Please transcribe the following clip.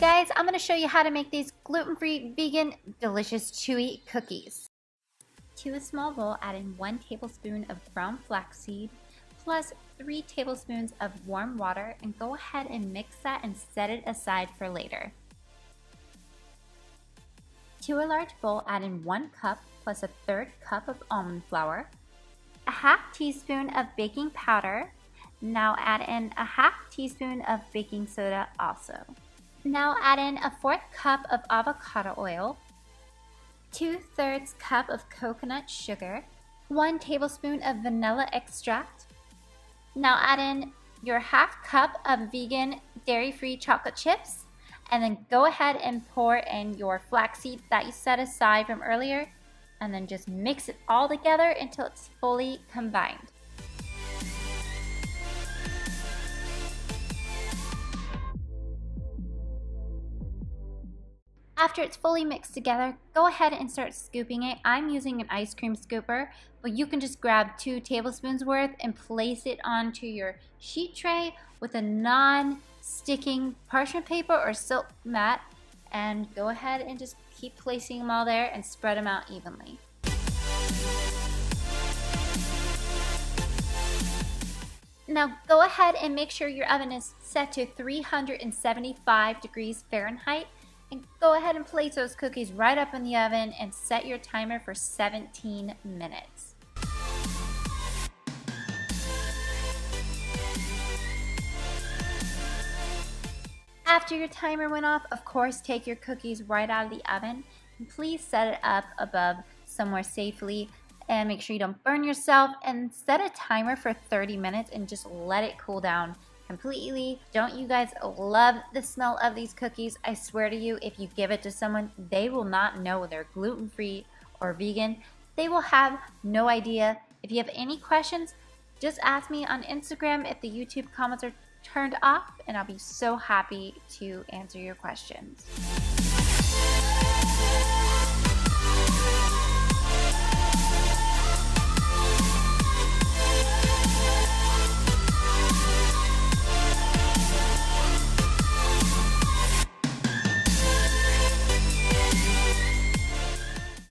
guys, I'm going to show you how to make these gluten-free, vegan, delicious, chewy cookies. To a small bowl, add in 1 tablespoon of ground flaxseed plus 3 tablespoons of warm water, and go ahead and mix that and set it aside for later. To a large bowl, add in 1 cup plus a 1/3 cup of almond flour, a 1/2 teaspoon of baking powder. Now add in a 1/2 teaspoon of baking soda also. Now add in a 1/4 cup of avocado oil, 2/3 cup of coconut sugar, 1 tablespoon of vanilla extract. Now add in your 1/2 cup of vegan dairy-free chocolate chips, and then go ahead and pour in your flaxseed that you set aside from earlier, and then just mix it all together until it's fully combined. After it's fully mixed together, go ahead and start scooping it. I'm using an ice cream scooper, but you can just grab 2 tablespoons worth and place it onto your sheet tray with a non-sticking parchment paper or silk mat, and go ahead and just keep placing them all there and spread them out evenly. Now go ahead and make sure your oven is set to 375 degrees Fahrenheit. And go ahead and place those cookies right up in the oven and set your timer for 17 minutes. After your timer went off, of course, take your cookies right out of the oven and please set it up above somewhere safely and make sure you don't burn yourself, and set a timer for 30 minutes and just let it cool down completely. Don't you guys love the smell of these cookies? I swear to you, if you give it to someone, they will not know they're gluten-free or vegan. They will have no idea. If you have any questions, just ask me on Instagram if the YouTube comments are turned off, and I'll be so happy to answer your questions.